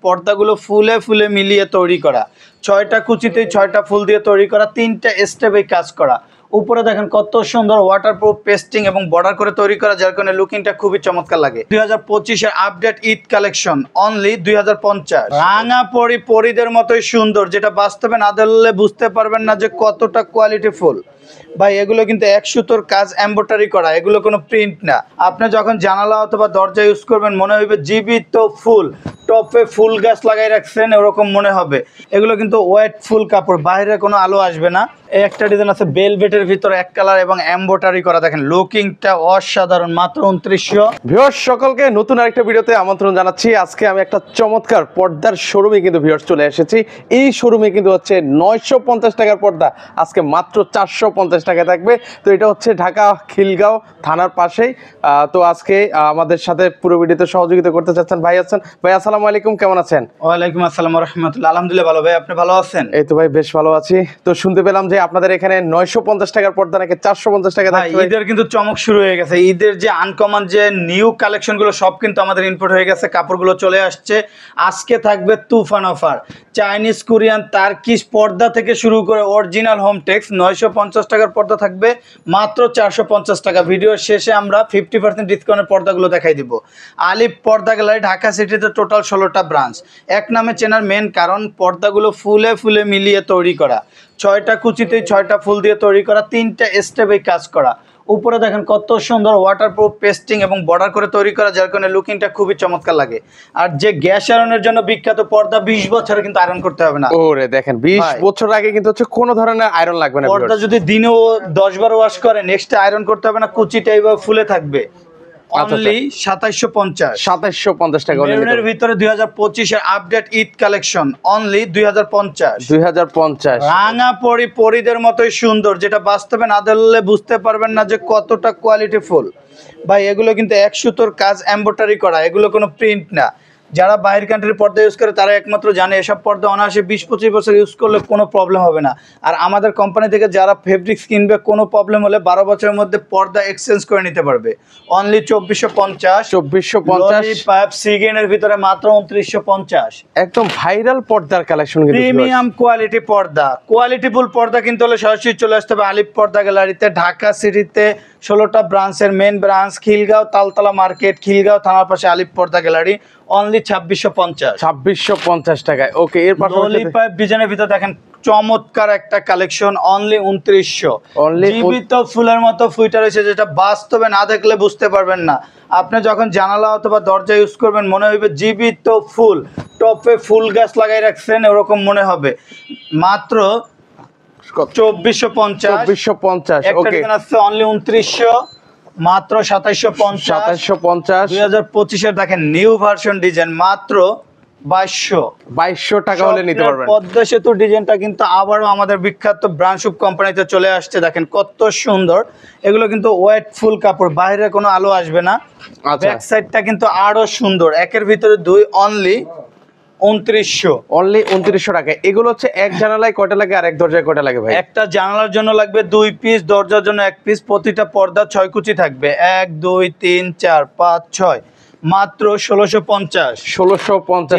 পর্দাগুলো ফুলে ফুলে মিলিয়ে তৈরি করা, 6টা কুচিতে 6টা ফুল দিয়ে তৈরি করা, 3টা স্টেপে কাজ করা। উপরে দেখেন কত সুন্দর ওয়াটারপ্রুফ পেস্টিং এবং বর্ডার করে তৈরি করা, যার কারণে লুকিংটা খুবই চমৎকার লাগে। 2025 এর আপডেট ঈদ কালেকশন অনলি 2050। রাঙা পরি পরিদের মতোই সুন্দর, যেটা বাস্তবে না ধরলে বুঝতে পারবেন না যে কতটা কোয়ালিটিফুল। ভাই এগুলো কিন্তু 1 সুতোর কাজ এমব্রয়ডারি করা, এগুলো কোনো প্রিন্ট না। আপনি যখন জানালা অথবা দরজা ইউজ করবেন মনে হবে জীবিত ফুল, টপে ফুল গাছ লাগাই রাখছেন এরকম মনে হবে। এগুলো কিন্তু ওয়েট ফুল কাপড়, বাইরে কোনো আলো আসবে না। এই একটা ডিজাইন আছে বেলভেটের ভিতরে এক কালার এবং এমব্রয়ডারি করা, দেখেন লুকিংটা অসাধারণ। মাত্র 2900। ভিউয়ার্স সকলকে নতুন আরেকটা ভিডিওতে আমন্ত্রণ জানাচ্ছি। আজকে আমি একটা চমৎকার পর্দার শোরুমে কিন্তু ভিউয়ার্স চলে এসেছি। এই শোরুমে কিন্তু হচ্ছে 950 টাকার পর্দা আজকে মাত্র 450 টাকা থাকবে। তো এটা হচ্ছে ঢাকা খিলগাঁও থানার পাশেই। তো আজকে আমাদের সাথে পুরো ভিডিওতে সহযোগিতা করতে চাচ্ছেন ভাই আছেন। ভাই আসসালামু আলাইকুম, কেমন আছেন? ওয়ালাইকুম আসসালাম ওয়া রাহমাতুল্লাহ। আলহামদুলিল্লাহ ভালো। ভাই আপনি ভালো আছেন? এই তো ভাই বেশ ভালো আছি। তো শুনতে পেলাম যে আপনাদের এখানে 950 টাকার পর্দা নাকি 450 টাকা থাকবে। ঈদের কিন্তু চমক শুরু হয়ে গেছে। ঈদের যে আনকমন যে নিউ কালেকশন গুলো সব কিন্তু আমাদের ইম্পোর্ট হয়ে গেছে, কাপড়গুলো চলে আসছে। আজকে থাকবে তুফান অফার। চাইনিজ, কোরিয়ান, তার্কিশ পর্দা থেকে শুরু করে অরিজিনাল হোম টেক্স 950 টাকার পর্দা থাকবে মাত্র 450 টাকা। ভিডিওর শেষে আমরা 50% ডিসকাউন্টের পর্দাগুলো দেখাই দিব। আলিফ পর্দা গ্যালারি, ঢাকা সিটিতে টোটাল 16টা ব্রাঞ্চ। এক নামে চেনার মেন কারণ পর্দাগুলো ফুলে ফুলে মিলিয়ে তৈরি করা, 6টা কুচিতে 6টা ফুল দিয়ে তৈরি করা, 3টা স্টেপে কাজ করা। উপরে দেখেন কত সুন্দর ওয়াটারপ্রুফ পেস্টিং এবং বর্ডার করে তৈরি করা, যার কারণে লুকিংটা খুবই চমৎকার লাগে। আর যে গ্যাস আয়রনের জন্য বিখ্যাত পর্দা 20 বছরে কিন্তু আয়রন করতে হবে না। ওরে দেখেন 20 বছর আগে কিন্তু হচ্ছে কোনো ধরনের আয়রন লাগবে না। পর্দা যদি দিনেও 10 বার ওয়াশ করে নেক্সট আয়রন করতে হবে না, কুচিটা এইভাবে ফুলে থাকবে। অনলি 2750 টাকা। মেরুনের ভিতরে 2025 এর আপডেট ঈদ কালেকশন অনলি 2050। রাঙা পরি পরিদের মতোই সুন্দর, যেটা বাস্তবে না ধরলে বুঝতে পারবেন না যে কতটা কোয়ালিটিফুল। ভাই এগুলো কিন্তু 1 সুতোর কাজ এমব্রয়ডারি করা, এগুলো কোনো প্রিন্ট না। যারা বাইরের কান্ট্রির পর্দা ইউজ করে তারা একমাত্র জানে এসব পর্দা অনায়াসে 20-25 বছর ইউজ করলে কোনো প্রবলেম হবে না। আর আমাদের কোম্পানি থেকে যারা ফেব্রিক্স কিনবে কোনো প্রবলেম হলে 12 বছরের মধ্যে পর্দা এক্সচেঞ্জ করে নিতে পারবে। অনলি 2450 পাইপ সিগেনের ভিতরে মাত্র 2950। একদম ভাইরাল পর্দার কালেকশন, প্রিমিয়াম কোয়ালিটি পর্দা, কোয়ালিটিফুল পর্দা কিনতে হলে সরাসরি চলে আসতে হবে আলিফ পর্দা গ্যালারিতে, ঢাকা সিটিতে 16টা ব্রাঞ্চের main branch Khilgaon Taltala market, Khilgaon থানার পাশে আলিফ পর্দা গ্যালারি। অনলি 2650 টাকায়। ওকে, এর পাশাপাশি পাইপ ডিজাইনের ভিতর দেখেন চমৎকার একটা কালেকশন অনলি 2900। জীবিত ফুলের মতো ফুইটা রয়েছে, যেটা বাস্তবে না দেখলে বুঝতে পারবেন না। আপনি যখন জানালা অথবা দরজা ইউজ করবেন মনে হবে জীবিত ফুল, টপে ফুল গাছ লাগাই রাখছেন এরকম মনে হবে। মাত্র 2450। একটা ডিজাইন আছে অনলি 2900, মাত্র 2750। 2025 এর দেখেন নিউ ভার্সন ডিজাইন মাত্র 2200 টাকা হলে নিতে পারবেন। পদ্মা সেতু ডিজাইনটা কিন্তু আবারও আমাদের বিখ্যাত ব্রান্ডশুপ কোম্পানিতে চলে আসছে, দেখেন কত সুন্দর। এগুলো কিন্তু ওয়েট ফুল কাপড়, বাইরে কোনো আলো আসবে না। ব্যাক সাইডটা কিন্তু আরো সুন্দর, একের ভিতরে দুই। অনলি 2900 টাকা। এগুলো হচ্ছে এক জানালায় কয়টা লাগে আর এক দরজায় কয়টা লাগে ভাই? একটা জানালার জন্য লাগবে 2 পিস, দরজার জন্য 1 পিস। প্রতিটা পর্দা 6 কুচি থাকবে, 1 2 3 4 5 6। মাত্র 1650।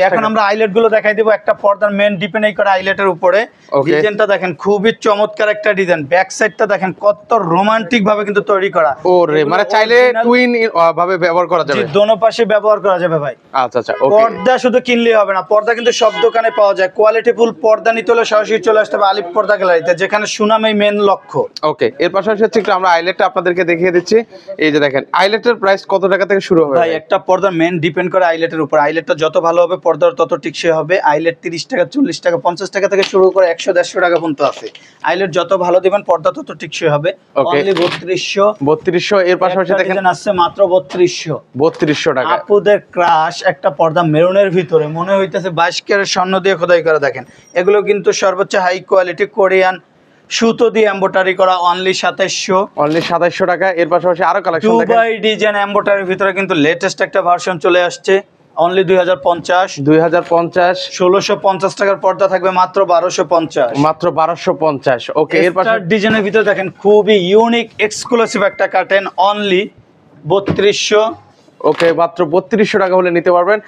এখন আমরা আইলেট গুলো দেখাই দিব। একটা পর্দার মেন ডিপেন্ড করে আইলেটের উপরে। ডিজাইনটা দেখেন খুবই চমৎকার একটা ডিজাইন। ব্যাক সাইডটা দেখেন কত রোমান্টিক ভাবে কিন্তু তৈরি করা। ওরে মানে চাইলে টুইন ভাবে ব্যবহার করা যাবে, দোনো পাশে ব্যবহার করা যাবে ভাই। আচ্ছা আচ্ছা। ওকে, পর্দা শুধু কিনলেই হবে না, পর্দা কিন্তু সব দোকানে পাওয়া যায়। কোয়ালিটিফুল পর্দা নিতে হলে সরাসরি চলে আসতে হবে আলিফ পর্দা গ্যালারিতে, যেখানে সুনামই মেন লক্ষ্য। ওকে, এর পাশাপাশি হচ্ছে একটু আমরা আইলেটটা আপনাদেরকে দেখিয়ে দিচ্ছি। এই যে দেখেন আইলেটের প্রাইস কত টাকা থেকে শুরু হবে ভাই? একটা পর্দার মেন ডিপেন্ড করে আইলেটের উপর। আইলেটটা যত ভালো হবে পর্দার তত টিকসই হবে। আইলেট 30 টাকা, 40 টাকা, 50 টাকা থেকে শুরু করে 100-150 টাকা পর্যন্ত আছে। আইলেট যত ভালো দিবেন পর্দা তত টিকসই হবে। অনলি 3200। এর পাশাপাশি দেখেন আসছে মাত্র 3200 টাকা। আপুদের ক্রাশ একটা পর্দা মেরুনের ভিতরে, মনে হইতেছে 22 ক্যারেট স্বর্ণ দিয়ে খোদাই করা। দেখেন এগুলো কিন্তু সর্বোচ্চ হাই কোয়ালিটি কোরিয়ান সুতো দিয়ে এমব্রয়ডারি করা। অনলি 2700 টাকা। এর পাশাপাশি আরো কালেকশন দেখেন, দুবাই ডিজাইন এমব্রয়ডারির ভিতরে কিন্তু লেটেস্ট একটা ভার্সন চলে আসছে। অনলি 2050। 1650 টাকার পর্দা থাকবে মাত্র 1250। ওকে, এর পাশে ডিজাইনের ভিতরে দেখেন খুবই ইউনিক এক্সক্লুসিভ একটা কার্টেন। অনলি 3200। ওকে, মাত্র 3200 টাকা হলে নিতে পারবেন।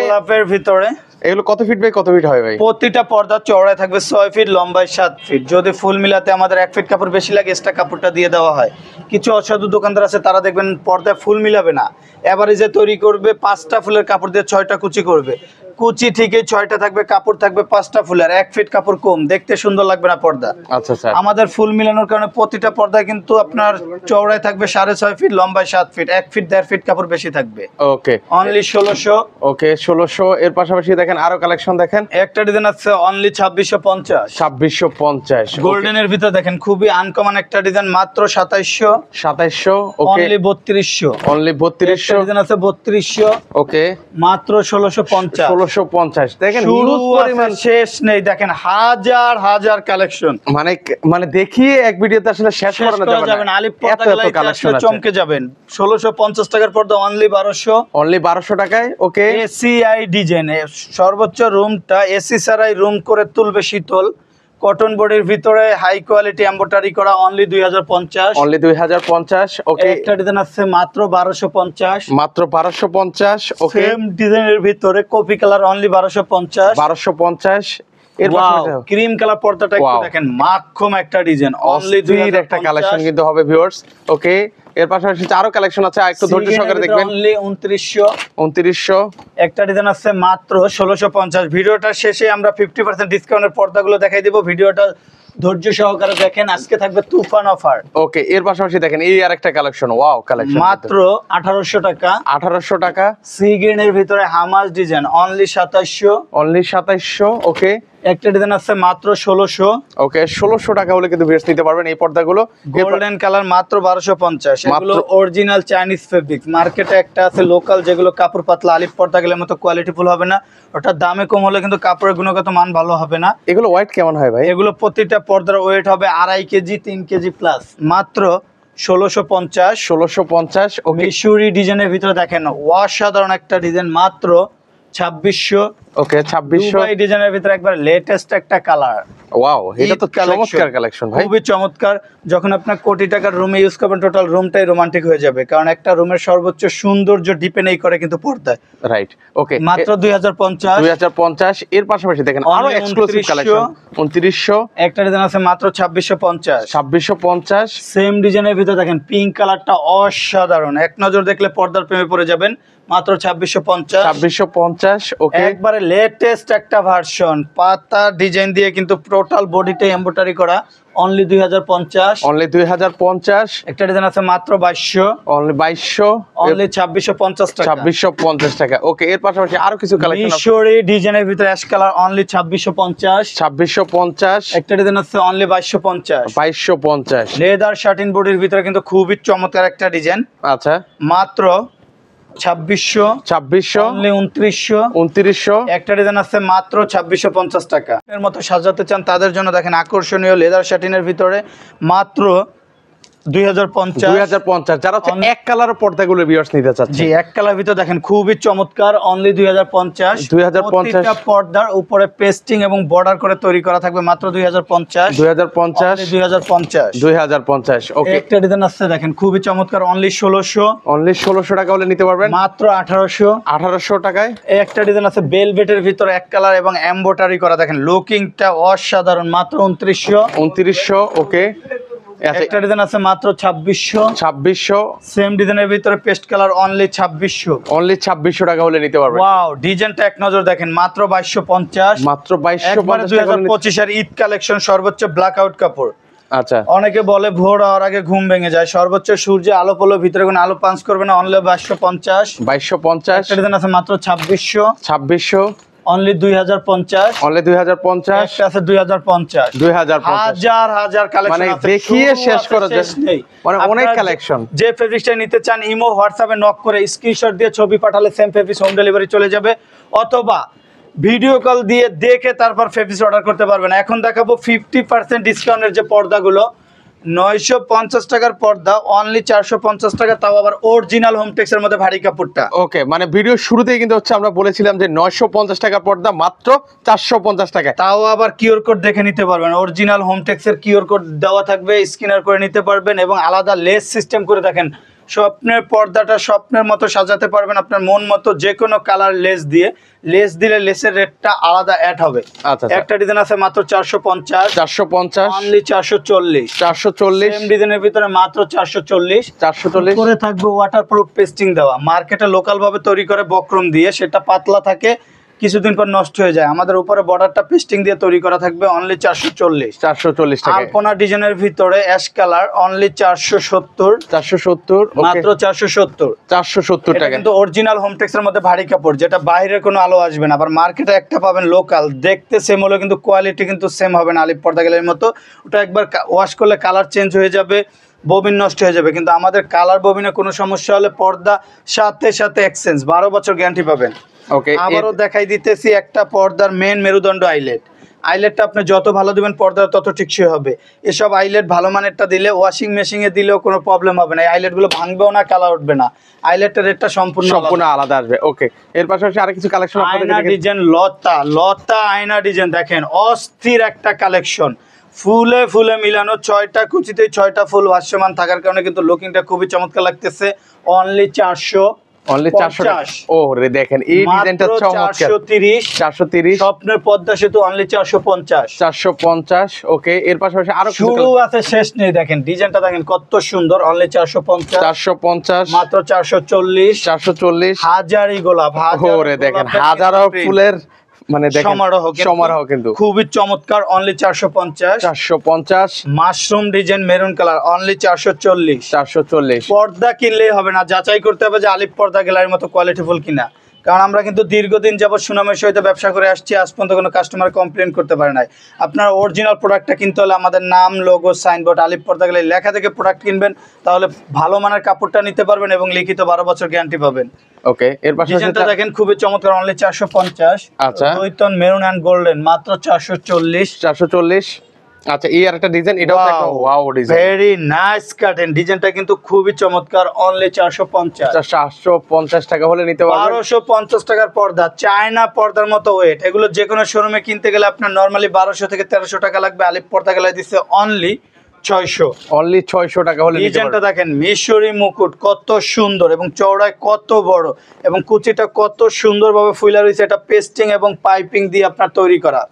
গোলাপের ভিতরে এগুলো কত ফিট বাই কত ফিট হয় ভাই? প্রতিটা পর্দা চওড়ায় থাকবে 6 ফিট, লম্বায় 7 ফিট। যদি ফুল মিলাতে আমাদের 1 ফিট কাপড় বেশি লাগে, এক্সট্রা কাপড়টা দিয়ে দেওয়া হয়। কিছু অসাধু দোকানদার আছে, তারা দেখবেন পর্দায় ফুল মিলাবে না, এভারেজে তৈরি করবে, 5টা ফুলের কাপড় দিয়ে 6টা কুচি করবে। কুচি ঠিকই 6টা থাকবে, কাপড় থাকবে 5টা ফুলের, 1 ফিট কাপড় কম, দেখতে সুন্দর লাগবে না পর্দা। আচ্ছা স্যার। আমাদের ফুল মিলানোর কারণে প্রতিটা পর্দায় কিন্তু আপনার চওড়ায় থাকবে 6.5 ফিট, লম্বায় 7 ফিট, 1 ফিট 1.5 ফিট কাপড় বেশি থাকবে। ওকে, অনলি 1600। ওকে 1600। এর পাশাপাশি দেখেন আরো কালেকশন দেখেন, একটা ডিজাইন আছে অনলি 2650। 2650। গোল্ডেনের ভিতরে দেখেন খুবই আনকমন একটা ডিজাইন, মাত্র 2700। 2700। ওকে, অনলি 3200। অনলি 3200। ডিজাইন আছে 3200, ওকে, মাত্র 1650। 1650। দেখেন শুরু হিউজ পরিমাণ, শেষ নেই, দেখেন হাজার হাজার কালেকশন। মানে মানে দেখিয়ে এক ভিডিওতে আসলে শেষ শেষ করা করা যাবে না। আলিপ পর্দা গেলে কালেকশন আছে। চমকে যাবেন। 1650 টাকার পর্দা অনলি 1200। অনলি 1200 টাকায়। ওকে, এসিআই ডিজাইন, সর্বোচ্চ রুমটা এসি ছাড়াই রুম করে তুলবে শীতল। কটন বডির ভিতরে হাই কোয়ালিটি এমব্রয়ডারি করা, অনলি 2050। অনলি 2050। ওকে, একটা ডিজাইন আছে মাত্র 1250। মাত্র 1250। ওকে, সেম ডিজাইনের ভিতরে কপি কালার, অনলি 1250। 1250। এর পাশাপাশি ক্রিম কালার পর্দাটা একটু Wow. দেখেন, মাখম একটা ডিজাইন, অনলি অনলি একটা কালেকশন কিন্তু হবে ভিউয়ার্স। ওকে, এর পাশাপাশি আরো কালেকশন আছে, একটু ধৈর্য সহকারে দেখবেন। অনলি 2900। 2900। একটা ডিজাইন আছে মাত্র 1650। ভিডিওটার শেষে আমরা 50% ডিসকাউন্টের পর্দাগুলো দেখাই দিব, ভিডিওটা ধৈর্য সহকারে দেখেন। আজকে থাকবে তুফান অফার। ওকে, এর পাশাপাশি দেখেন এই আরেকটা কালেকশন, ওয়াও কালেকশন, মাত্র 1800 টাকা। 1800 টাকা। সি গ্রিনের ভিতরে হামাস ডিজাইন, অনলি 2700। অনলি 2700। ওকে, একটা ডিজাইন আছে মাত্র 1600। ওকে 1600 টাকা হলে কিন্তু ভিউয়ার্স নিতে পারবেন এই পর্দাগুলো। গোল্ডেন কালার মাত্র 1250। এগুলো মাত্র- অরিজিনাল চাইনিজ ফেব্রিক। মার্কেটে একটা আছে লোকাল, যেগুলো কাপড় পাতলা, আলিফ পর্দা গেলের মতো কোয়ালিটিফুল হবে না, ওটা দামে কম হলে কিন্তু কাপড়ের গুণগত মান ভালো হবে না। এগুলো ওয়েট কেমন হয় ভাই? এগুলো প্রতিটা পর্দার ওয়েট হবে 2.5 কেজি, 3 কেজি প্লাস। মাত্র 1650। 1650। ওকে, মিশরি ডিজাইনের ভিতরে দেখেন অসাধারণ একটা ডিজাইন, মাত্র 2600। ওকে 2600। দুবাই ডিজাইনের ভিতরে একবার লেটেস্ট একটা কালার। ওয়াও, এটা তো ঈদ collection। চমৎকার কালেকশন ভাই। খুবই চমৎকার। যখন আপনার কোটি টাকার রুমে ইউজ করবেন, টোটাল রুমটাই রোমান্টিক হয়ে যাবে, কারণ একটা রুমের সর্বোচ্চ সৌন্দর্য ডিপেন্ড করে কিন্তু পর্দায়। রাইট। ওকে, মাত্র 2050। 2050। এর পাশাপাশি দেখেন আরো Only এক্সক্লুসিভ 2900। কালেকশন, 2900। একটা ডিজাইন আছে মাত্র 2650। 2650। সেম ডিজাইনের ভিতরে দেখেন পিঙ্ক কালারটা অসাধারণ, এক নজর দেখলে পর্দার প্রেমে পড়ে যাবেন। মাত্র 2650। 2650। ওকে, একবারে লেটেস্ট একটা ভার্সন, পাতা ডিজাইন দিয়ে কিন্তু টোটাল বডিটাই এমব্রয়ডারি করা, অনলি 2050। অনলি 2050। একটা ডিজাইন আছে মাত্র 2200। অনলি 2200। অনলি 2650 টাকা। 2650 টাকা। ওকে, এর পাশাপাশি আরো কিছু কালেকশন আছে। মিশরি ডিজাইনের ভিতরে অ্যাশ কালার, অনলি 2650। 2650। একটা ডিজাইন আছে অনলি 2250। 2250। লেদার শার্টিন বডির ভিতরে কিন্তু খুবই চমৎকার একটা ডিজাইন, আচ্ছা, মাত্র 2600। 2600। অনলি 2900। 2900। একটা ডিজাইন আছে মাত্র 2650 টাকা। এর মতো সাজাতে চান তাদের জন্য দেখেন আকর্ষণীয় লেদার শার্টিনের ভিতরে মাত্র 2050। 2050। যারা হচ্ছে এক কালার পর্দাগুলো ভিউয়ার্স নিতে চাচ্ছে, জি, এক কালার ভিতরে দেখেন খুবই চমৎকার, অনলি 2050। 2050। প্রত্যেকটা পর্দার উপরে পেস্টিং এবং বর্ডার করে তৈরি করা থাকবে, মাত্র 2050। 2050। 2050। 2050। ওকে, একটা ডিজাইন আছে দেখেন খুবই চমৎকার, অনলি 1600। অনলি 1600 টাকা হলে নিতে পারবেন। মাত্র 1800। 1800 টাকায়। একটা ডিজাইন আছে বেলভেটের ভিতরে এক কালার এবং এমব্রয়ডারি করা, দেখেন লুকিংটা অসাধারণ, মাত্র 2900। 2900। ওকে, আচ্ছা, একটা ডিজাইন আছে মাত্র 2600। 2600। সেম ডিজাইনের ভিতরে পেস্ট কালার, অনলি 2600। অনলি 2600 টাকা হলে নিতে পারবেন। ওয়াও, ডিজাইনটা এক নজর দেখেন, মাত্র 2250। মাত্র 2250 একবারে টাকা হলে নিতে- 2025 এর ঈদ কালেকশন, সর্বোচ্চ ব্ল্যাক আউট কাপড়। আচ্ছা, অনেকে বলে ভোর হওয়ার আগে ঘুম ভেঙে যায়, সর্বোচ্চ সূর্যে আলো পড়লো, ভিতরে কোনো আলো পাঞ্চ করবে না, অনলি 2250। 2250। একটা ডিজাইন আছে মাত্র 2600। 2600। অনলি 2050। অনলি 2050। একটা আছে 2050। 2050। হাজার হাজার কালেকশন মানে আছে, দেখিয়ে শুরু শেষ আছে, করা শেষ যায়। নেই। মানে অনেক আপনারা কালেকশন। যে ফেব্রিক্সটা নিতে চান, ইমো হোয়াটসঅ্যাপে নক করে স্ক্রিনশট দিয়ে ছবি পাঠালে সেম ফেব্রিক্স হোম ডেলিভারি চলে যাবে, অথবা ভিডিও কল দিয়ে দেখে তারপর ফেব্রিক্স অর্ডার করতে পারবেন। এখন দেখাবো 50% ডিসকাউন্টের যে পর্দাগুলো, 950 টাকার পর্দা অনলি 450 টাকা, তাও আবার অরিজিনাল হোমটেক্সের মধ্যে ভারী কাপড়টা। ওকে, মানে ভিডিও শুরুতেই কিন্তু হচ্ছে আমরা বলেছিলাম যে 950 টাকার পর্দা মাত্র 450 টাকায়। তাও আবার কিউআর কোড দেখে নিতে পারবেন, অরিজিনাল হোমটেক্সের কিউআর কোড দেওয়া থাকবে, স্ক্যানার করে নিতে পারবেন, এবং আলাদা লেস সিস্টেম করে দেখেন স্বপ্নের পর্দাটা স্বপ্নের মতো সাজাতে পারবেন আপনার মন মতো, যে কোনো কালার লেস দিয়ে। লেস দিলে লেসের রেটটা আলাদা অ্যাড হবে। আচ্ছা একটা ডিজাইন আছে মাত্র 450, 450, অনলি 440, 440, সেম ডিজাইনের ভিতরে মাত্র 440। 440 করে থাকবে ওয়াটারপ্রুফ পেস্টিং দেওয়া, মার্কেটে লোকাল ভাবে তৈরি করে বক্রম দিয়ে, সেটা পাতলা থাকে, কিছুদিন পর নষ্ট হয়ে যায়। আমাদের উপরে বর্ডারটা পেস্টিং দিয়ে তৈরি করা থাকবে, অনলি 440। 440 টাকা। আলপনা ডিজাইনের ভিতরে অ্যাশ কালার, অনলি 470, 470, মাত্র 470। 470 এটা টাকা। কিন্তু অরিজিনাল হোমটেক্সের মধ্যে ভারী কাপড়, যেটা বাইরের কোনো আলো আসবে না। আবার মার্কেটে একটা পাবেন লোকাল, দেখতে সেম হলো কিন্তু কোয়ালিটি কিন্তু সেম হবে না, আলিপ পর্দা গেলের মতো। ওটা একবার ওয়াশ করলে কালার চেঞ্জ হয়ে যাবে, ববিন নষ্ট হয়ে যাবে। কিন্তু আমাদের কালার ববিনে কোনো সমস্যা হলে পর্দা সাথে সাথে এক্সচেঞ্জ, 12 বছর গ্যারান্টি পাবেন। ওকে, আবারও দেখাই দিতেছি একটা পর্দার মেন মেরুদণ্ড আইলেট। আইলেটটা আপনি যত ভালো দিবেন পর্দা তত টিকসই হবে। এসব আইলেট ভালো মানেরটা দিলে ওয়াশিং মেশিনে দিলেও কোনো প্রবলেম হবে না, এই আইলেটগুলো ভাঙবেও না, কালার উঠবে না। আইলেটের রেটটা সম্পূর্ণ আলাদা আসবে। ওকে, এর পাশাপাশি আরো কিছু কালেকশন আয়না ডিজাইন, লতা আয়না ডিজাইন দেখেন, অস্থির একটা কালেকশন, ফুলে ফুলে মিলানো, 6টা কুচিতে 6টা ফুল ভাসমান থাকার কারণে কিন্তু লুকিংটা খুবই চমৎকার লাগতেছে। অনলি 400 টাকা। ও রে, দেখেন এই ডিজাইনটা চমৎকার। 430, স্বপ্নের পদ্মা সেতু, অনলি 450। 450। ওকে, এর পাশাপাশি আরো কিছু শুরু আছে শেষ নেই, দেখেন ডিজাইনটা দেখেন কত সুন্দর, অনলি 450। 450, মাত্র 440। 440। হাজারি গোলাপ, ওরে দেখেন হাজারো ফুলের মানে দেখেন সমারোহ কিন্তু খুবই চমৎকার, only 450। 450। Mushroom design maroon colour, only 440। 440। পর্দা কিনলেই হবে না, যাচাই করতে হবে যে আলিপ পর্দা গ্যালারির মতো কোয়ালিটিফুল কিনা। কারণ আমরা কিন্তু দীর্ঘদিন যাবত সুনামের সহিত ব্যবসা করে আসছি, আজ পর্যন্ত কোনো কাস্টমার কমপ্লেন করতে পারে নাই। আপনার অরিজিনাল প্রোডাক্টটা কিনতে হলে আমাদের নাম, লোগো, সাইনবোর্ড, আলিপ পর্দা গ্যালারি লেখা থেকে প্রোডাক্ট কিনবেন, তাহলে ভালো মানের কাপড়টা নিতে পারবেন এবং লিখিত 12 বছর গ্যারান্টি পাবেন। ওকে, এর পাশে ডিজাইনটা দেখেন খুবই চমৎকার, অনলি 450। আচ্ছা, দুইটন মেরুন এন্ড গোল্ডেন, মাত্র 440। 440। আচ্ছা, এই আরেকটা ডিজাইন, এটাও একটা ওয়াও ডিজাইন, ভেরি নাইস কাটেন। ডিজাইনটা কিন্তু খুবই চমৎকার, অনলি 450। 450 টাকা হলে নিতে পারবেন। 1250 টাকার পর্দা, চায়না পর্দার মতো ওয়েট। এগুলো যে কোনো শোরুমে কিনতে গেলে আপনার নরমালি 1200 থেকে 1300 টাকা লাগবে, আলিপ পর্দা গেলে দিচ্ছে অনলি 600। অনলি 600 টাকা হলে নিতে ডিজাইনটা পারবেন। দেখেন, মিশরি মুকুট কত সুন্দর এবং চওড়ায় কত বড়, এবং কুচিটা কত সুন্দরভাবে ফুলা রয়েছে। এটা পেস্টিং এবং পাইপিং দিয়ে আপনার তৈরি করা।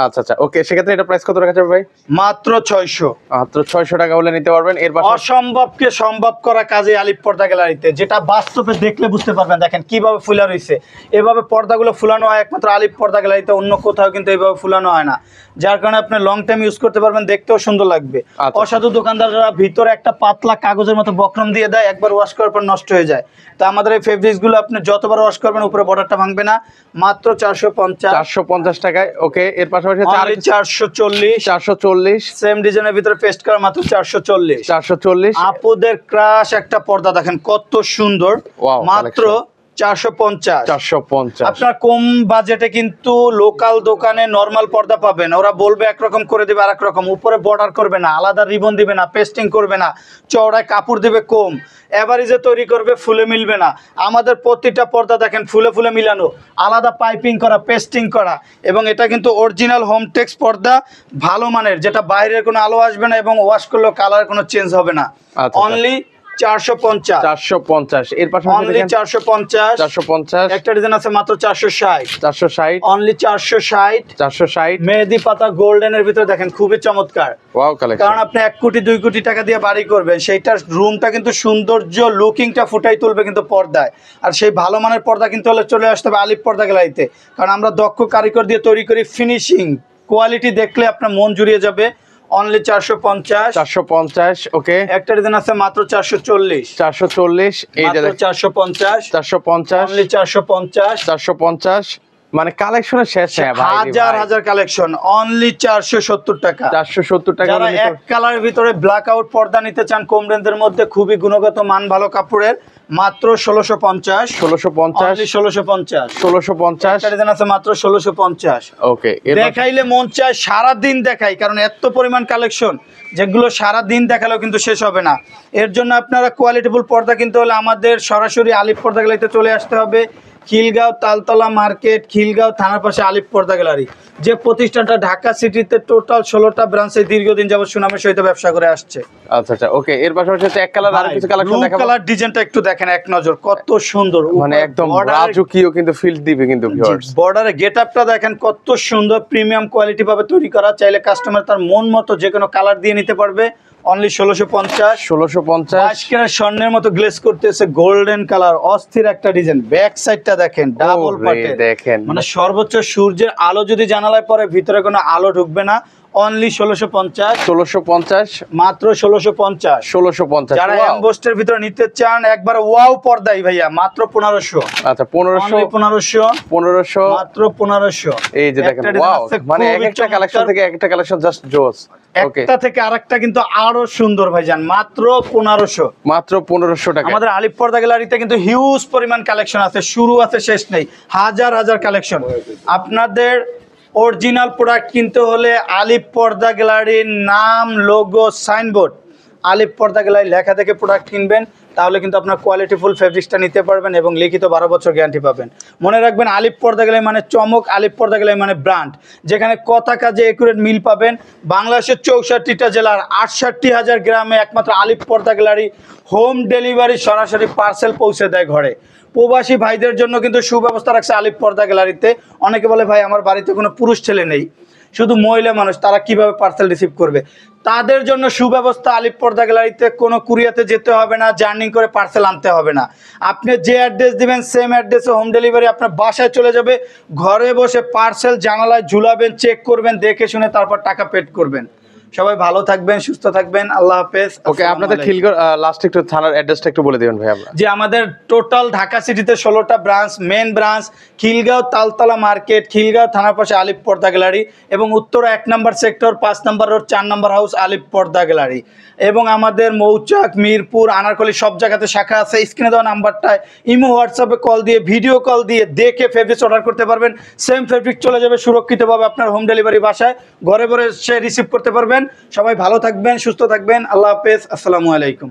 আচ্ছা আচ্ছা, ওকে, সেক্ষেত্রে এটা প্রাইস কত রাখা যাবে ভাই? মাত্র 600। মাত্র 600 টাকা হলে নিতে পারবেন। এর পাশে অসম্ভবকে সম্ভব করা কাজে আলিপ পর্দা গ্যালারিতে, যেটা বাস্তবে দেখলে বুঝতে পারবেন। দেখেন কিভাবে ফুলা রয়েছে, এভাবে পর্দাগুলো ফুলানো হয় একমাত্র আলিপ পর্দা গ্যালারিতে, অন্য কোথাও কিন্তু এইভাবে ফুলানো হয় না, যার কারণে আপনি লং টাইম ইউজ করতে পারবেন, দেখতেও সুন্দর লাগবে। অসাধু দোকানদাররা ভিতরে একটা পাতলা কাগজের মতো বক্রম দিয়ে দেয়, একবার ওয়াশ করার পর নষ্ট হয়ে যায়। তো আমাদের এই ফেব্রিক্সগুলো আপনি যতবার ওয়াশ করবেন উপরে বর্ডারটা ভাঙবে না, মাত্র 450। 450 টাকায়। ওকে, এর পাশাপাশি 440। 440। সেম ডিজাইনের ভিতরে পেস্ট করা, মাত্র 440। 440। আপুদের ক্রাশ একটা পর্দা দেখেন কত সুন্দর, মাত্র 450। 450। আপনার কম বাজেটে কিন্তু লোকাল দোকানে নরমাল পর্দা পাবেন, ওরা বলবে একরকম করে দিবে আর একরকম, উপরে বর্ডার করবে না, আলাদা রিবন দিবে না, পেস্টিং করবে না, চওড়ায় কাপড় দিবে কম, এভারেজে তৈরি করবে, ফুলে মিলবে না। আমাদের প্রতিটা পর্দা দেখেন ফুলে ফুলে মিলানো, আলাদা পাইপিং করা, পেস্টিং করা, এবং এটা কিন্তু অরিজিনাল হোমটেক্স পর্দা, ভালো মানের, যেটা বাইরের কোনো আলো আসবে না এবং ওয়াশ করলেও কালার কোনো চেঞ্জ হবে না। অনলি 450। 450। এর পাশাপাশি অনলি 450। 450। একটা ডিজাইন আছে মাত্র 460। 460। অনলি 460। 460। মেহেদি পাতা গোল্ডেনের ভিতরে দেখেন খুবই চমৎকার। Wow collection. কারণ আপনি 1 কোটি 2 কোটি টাকা দিয়ে বাড়ি করবেন, সেইটার রুমটা কিন্তু সৌন্দর্য লুকিংটা ফুটাই তুলবে কিন্তু পর্দায়। আর সেই ভালো মানের পর্দা কিন্তু হলে চলে আসতে হবে আলিপ পর্দা গ্যালারিতে, কারণ আমরা দক্ষ কারিগর দিয়ে তৈরি করি, ফিনিশিং কোয়ালিটি দেখলে আপনার মন জুড়িয়ে যাবে। অনলি 450। 450। ওকে, একটা ডিজাইন আছে মাত্র 440। 440। এই যে 450। 450। অনলি 450। 450। মানে কালেকশনের শেষ নেই ভাই, হাজার হাজার কালেকশন, অনলি 470 টাকা। 470 টাকা। যারা এক কালারের ভিতরে ব্ল্যাক আউট পর্দা নিতে চান কম রেঞ্জের মধ্যে, খুবই গুণগত মান ভালো কাপড়ের, মাত্র 1650। 1650। 1650। 1650। একটা ডিজাইন আছে মাত্র 1650। ওকে, দেখাইলে মন চায় সারা দিন দেখাই, কারণ এত পরিমাণ কালেকশন যেগুলো সারা দিন দেখালেও কিন্তু শেষ হবে না। এর জন্য আপনারা কোয়ালিটিফুল পর্দা কিনতে হলে আমাদের সরাসরি আলিপ পর্দা গ্যালারিতে চলে আসতে হবে। খিলগাঁও তালতলা মার্কেট, খিলগাঁও থানার পাশে আলিফ পর্দা গ্যালারি, যে প্রতিষ্ঠানটা ঢাকা সিটিতে টোটাল 16টা ব্রাঞ্চে দীর্ঘদিন যাবত সুনামের সহিত ব্যবসা করে আসছে। আচ্ছা আচ্ছা, ওকে। এর পাশাপাশি হচ্ছে এক কালার আর কিছু কালেকশন দেখাবো। কালার ডিজাইনটা একটু দেখেন এক নজর, কত সুন্দর, মানে একদম রাজকীয় কিন্তু ফিল দিবে কিন্তু ভিউয়ার্স। বর্ডারে গেটআপটা দেখেন কত সুন্দর, প্রিমিয়াম কোয়ালিটি ভাবে তৈরি করা। চাইলে কাস্টমার তার মন মতো যে কোনো কালার দিয়ে নিতে পারবে। অনলি 1650। 1650 কেনার স্বর্ণের মতো গ্লেজ করতেছে, গোল্ডেন কালার, অস্থির একটা ডিজাইন। ব্যাক সাইডটা দেখেন ডাবল পাটের, দেখেন মানে সর্বোচ্চ সূর্যের আলো যদি জানালায় পড়ে ভিতরে কোনো আলো ঢুকবে না। অনলি 1650। 1650 মাত্র 1650। 1650 যারা এমবোস্টের ভিতরে নিতে চান একবার ওয়াও পর্দাই ভাইয়া, মাত্র 1500। আচ্ছা 1500 1500 মাত্র 1500। এই যে দেখেন ওয়াও, মানে এক একটা কালেকশন থেকে একটা কালেকশন জাস্ট জোস। ওকে, একটা থেকে আরেকটা কিন্তু আরো সুন্দর ভাইজান, মাত্র 1500। মাত্র 1500 টাকা। আমাদের আলিফ পর্দা গ্যালারিতে কিন্তু হিউজ পরিমাণ কালেকশন আছে, শুরু আছে শেষ নেই, হাজার হাজার কালেকশন। আপনাদের অরিজিনাল প্রোডাক্ট কিনতে হলে আলিফ পর্দা গ্যালারির নাম, লোগো, সাইনবোর্ড, আলিফ পর্দা গ্যালারি লেখা থেকে প্রোডাক্ট কিনবেন, তাহলে কিন্তু আপনার কোয়ালিটিফুল ফেব্রিক্সটা নিতে পারবেন এবং লিখিত 12 বছর গ্যারান্টি পাবেন। মনে রাখবেন আলিফ পর্দা গ্যালারি মানে চমক, আলিফ পর্দা গ্যালারি মানে ব্র্যান্ড, যেখানে কথা কাজে একুরেট মিল পাবেন। বাংলাদেশের 64টা জেলার 68,000 গ্রামে একমাত্র আলিফ পর্দা গ্যালারি হোম ডেলিভারি, সরাসরি পার্সেল পৌঁছে দেয় ঘরে। প্রবাসী ভাইদের জন্য কিন্তু সুব্যবস্থা রাখছে আলিফ পর্দা গ্যালারিতে। অনেকে বলে ভাই আমার বাড়িতে কোনো পুরুষ ছেলে নেই, শুধু মহিলা মানুষ, তারা কিভাবে পার্সেল রিসিভ করবে? তাদের জন্য সুব্যবস্থা আলিফ পর্দা গ্যালারিতে। কোনো কুরিয়াতে যেতে হবে না, জার্নি করে পার্সেল আনতে হবে না। আপনি যে অ্যাড্রেস দিবেন সেম অ্যাড্রেসে হোম ডেলিভারি আপনার বাসায় চলে যাবে। ঘরে বসে পার্সেল জানালায় ঝুলাবেন, চেক করবেন, দেখে শুনে তারপর টাকা পেড করবেন। সবাই ভালো থাকবেন, সুস্থ থাকবেন, আল্লাহ হাফেজ। ওকে, আপনাদের খিলগাঁও লাস্ট একটু থানার অ্যাড্রেসটা একটু বলে দিবেন ভাই। আমরা যে আমাদের টোটাল ঢাকা সিটিতে 16টা branch, main branch Khilgaon Taltala market, Khilgaon থানার পাশে আলিফ পর্দা গ্যালারি, এবং Uttara 1 number sector 5 number road 4 number house Alif Porda gallery. এবং আমাদের মৌচাক, মিরপুর, আনারকলি সব জায়গাতে শাখা আছে। স্ক্রিনে দেওয়া নাম্বারটায় ইমো, হোয়াটসঅ্যাপে কল দিয়ে, ভিডিও কল দিয়ে দেখে ফেব্রিক্স অর্ডার করতে পারবেন। সেম ফেব্রিক চলে যাবে সুরক্ষিতভাবে আপনার হোম ডেলিভারি বাসায়, ঘরে ঘরে সে রিসিভ করতে পারবেন। সবাই ভালো থাকবেন, সুস্থ থাকবেন, আল্লাহ হাফেজ, আসসালামু আলাইকুম।